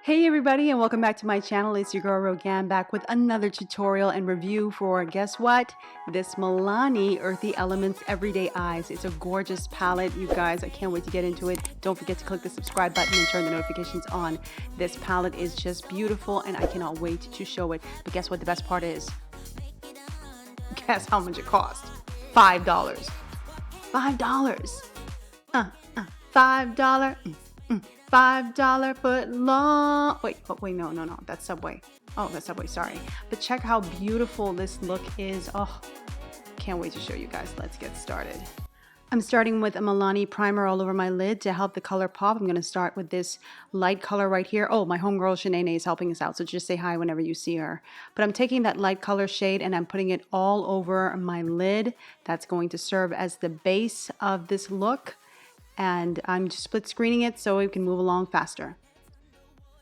Hey everybody, and welcome back to my channel. It's your girl Rogan back with another tutorial and review for, guess what? This Milani Earthy Elements Everyday Eyes. It's a gorgeous palette, you guys. I can't wait to get into it. Don't forget to click the subscribe button and turn the notifications on. This palette is just beautiful and I cannot wait to show it. But guess what the best part is? Guess how much it cost? $5. $5. $5. $5 foot long. Wait, no. That's Subway. Oh, that's Subway, sorry. But check how beautiful this look is. Oh, can't wait to show you guys. Let's get started. I'm starting with a Milani primer all over my lid to help the color pop. I'm going to start with this light color right here. Oh, my homegirl Shanae is helping us out, so just say hi whenever you see her. But I'm taking that light color shade and I'm putting it all over my lid. That's going to serve as the base of this look. And I'm just split screening it so it can move along faster.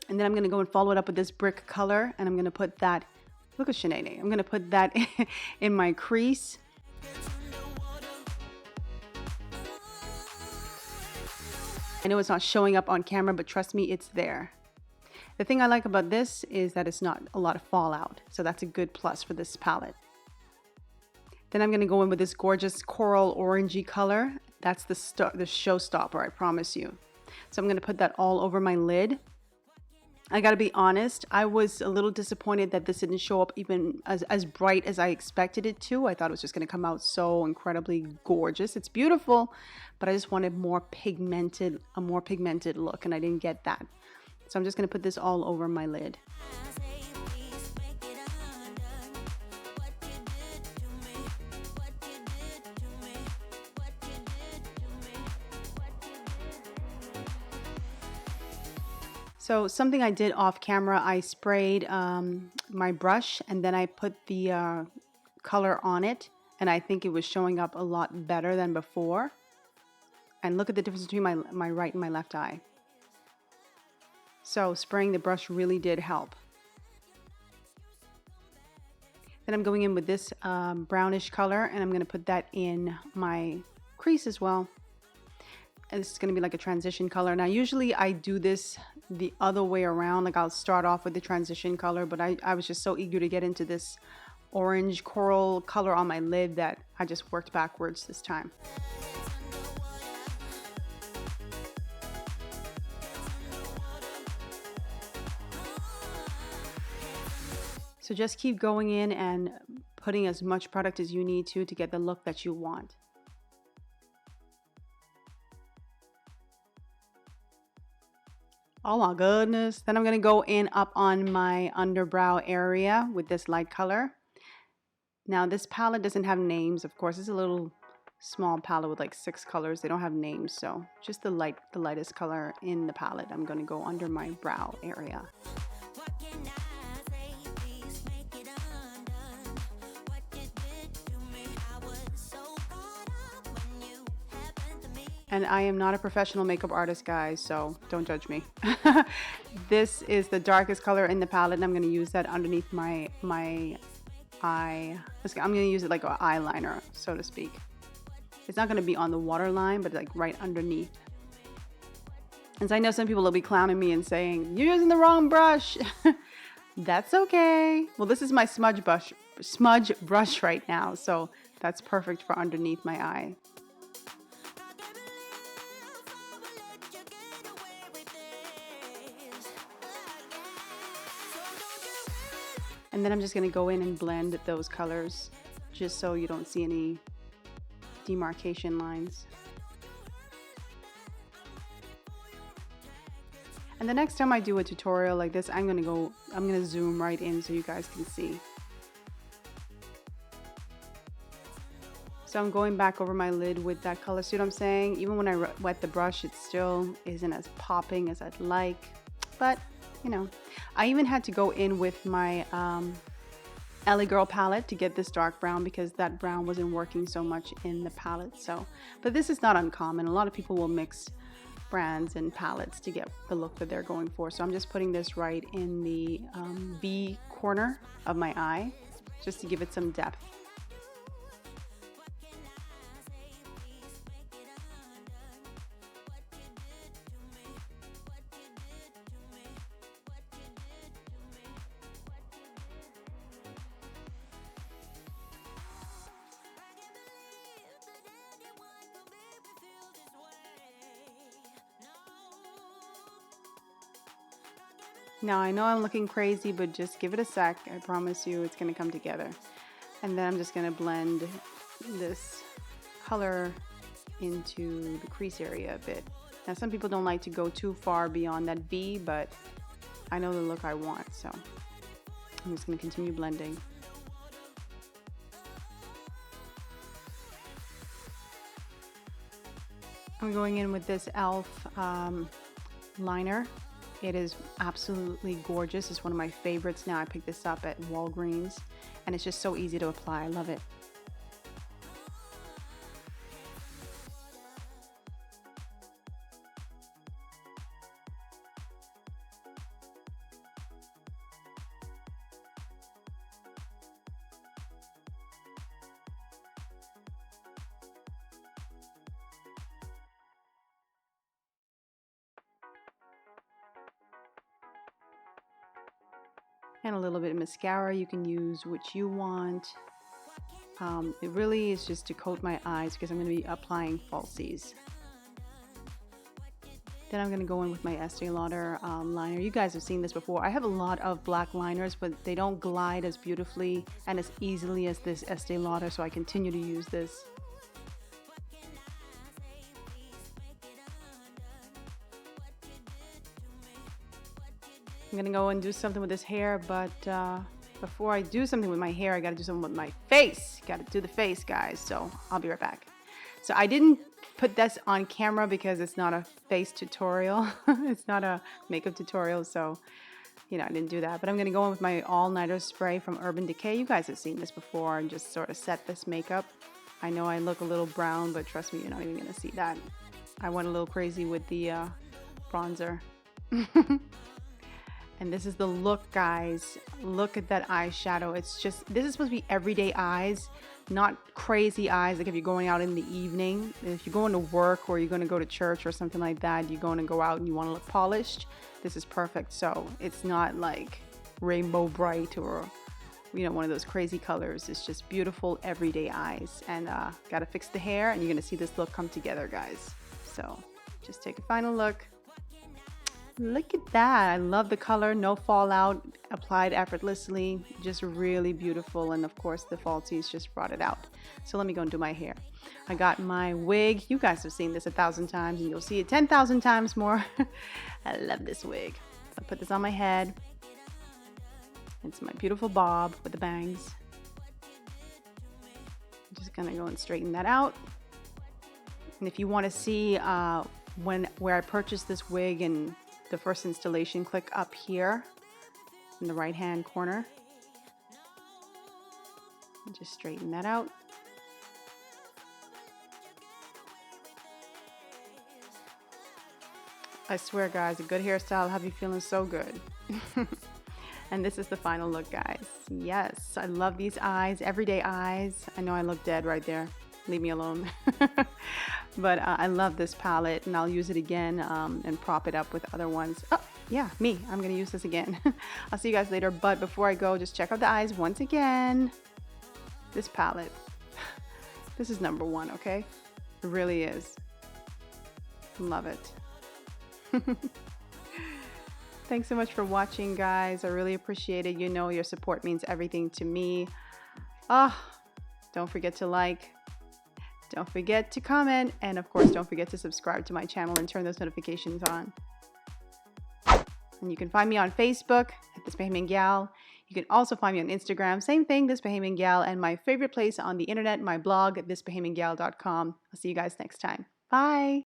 And then I'm going to go and follow it up with this brick color, and I'm going to put that, look at Shanae, I'm going to put that in my crease. I know it's not showing up on camera, but trust me, it's there. The thing I like about this is that it's not a lot of fallout, so that's a good plus for this palette. Then I'm going to go in with this gorgeous coral orangey color. That's the showstopper, I promise you. So I'm going to put that all over my lid. I got to be honest, I was a little disappointed that this didn't show up even as bright as I expected it to. I thought it was just going to come out so incredibly gorgeous. It's beautiful, but I just wanted a more pigmented look, and I didn't get that. So I'm just going to put this all over my lid. So something I did off camera, I sprayed my brush and then I put the color on it, and I think it was showing up a lot better than before. And look at the difference between my right and my left eye. So spraying the brush really did help. Then I'm going in with this brownish color, and I'm going to put that in my crease as well. And this is going to be like a transition color. Now usually I do this the other way around, like I'll start off with the transition color, but I was just so eager to get into this orange coral color on my lid that I just worked backwards this time. So just keep going in and putting as much product as you need to get the look that you want. Oh my goodness. Then I'm going to go in up on my underbrow area with this light color. Now this palette doesn't have names, of course. It's a little small palette with like 6 colors. They don't have names, so just the lightest color in the palette. I'm going to go under my brow area. And I am not a professional makeup artist, guys, so don't judge me. This is the darkest color in the palette, and I'm going to use that underneath my eye. I'm going to use it like an eyeliner, so to speak. It's not going to be on the waterline, but like right underneath. And so I know some people will be clowning me and saying, "You're using the wrong brush." That's okay. Well, this is my smudge brush right now, so that's perfect for underneath my eye. And then I'm just going to go in and blend those colors just so you don't see any demarcation lines. And the next time I do a tutorial like this, I'm going to zoom right in so you guys can see. So I'm going back over my lid with that color. See what I'm saying? Even when I wet the brush, it still isn't as popping as I'd like. But, you know, I even had to go in with my LA Girl palette to get this dark brown because that brown wasn't working so much in the palette. So, but this is not uncommon. A lot of people will mix brands and palettes to get the look that they're going for. So I'm just putting this right in the V corner of my eye just to give it some depth. Now I know I'm looking crazy, but just give it a sec. I promise you it's gonna come together. And then I'm just gonna blend this color into the crease area a bit. Now some people don't like to go too far beyond that V, but I know the look I want, so I'm just gonna continue blending. I'm going in with this e.l.f. liner. It is absolutely gorgeous. It's one of my favorites now. I picked this up at Walgreens and it's just so easy to apply. I love it. And a little bit of mascara. You can use which you want. It really is just to coat my eyes because I'm going to be applying falsies. Then I'm going to go in with my Estee Lauder liner. You guys have seen this before. I have a lot of black liners, but they don't glide as beautifully and as easily as this Estee Lauder, so I continue to use this. I'm gonna go and do something with this hair, but before I do something with my hair, I gotta do something with my face. Gotta do the face, guys, so I'll be right back. So I didn't put this on camera because it's not a face tutorial. It's not a makeup tutorial, so you know, I didn't do that. But I'm gonna go in with my all-nighter spray from Urban Decay. You guys have seen this before, and just sort of set this makeup. I know I look a little brown, but trust me, you're not even gonna see that. I went a little crazy with the bronzer. And this is the look, guys. Look at that eyeshadow. It's just, this is supposed to be everyday eyes, not crazy eyes like if you're going out in the evening. If you're going to work or you're going to go to church or something like that, you're going to go out and you want to look polished, this is perfect. So it's not like rainbow bright or, you know, one of those crazy colors. It's just beautiful everyday eyes. And gotta fix the hair and you're gonna see this look come together, guys. So just take a final look. Look at that. I love the color. No fallout. Applied effortlessly. Just really beautiful. And of course the falsies just brought it out. So let me go and do my hair. I got my wig. You guys have seen this 1,000 times and you'll see it 10,000 times more. I love this wig. I'll put this on my head. It's my beautiful bob with the bangs. I'm just gonna go and straighten that out. And if you want to see where I purchased this wig and the first installation, click up here in the right hand corner and just straighten that out. I swear, guys, a good hairstyle will have you feeling so good. And this is the final look, guys. Yes, I love these eyes, everyday eyes. I know I look dead right there. Leave me alone. But I love this palette and I'll use it again and prop it up with other ones. Oh, yeah, me. I'm going to use this again. I'll see you guys later. But before I go, just check out the eyes once again. This palette. This is #1, okay? It really is. Love it. Thanks so much for watching, guys. I really appreciate it. You know your support means everything to me. Don't forget to like. Don't forget to comment, and of course, don't forget to subscribe to my channel and turn those notifications on. And you can find me on Facebook at This Bahamian Gyal. You can also find me on Instagram, same thing, This Bahamian Gyal, and my favorite place on the internet, my blog, thisbahamiangyal.com. I'll see you guys next time. Bye.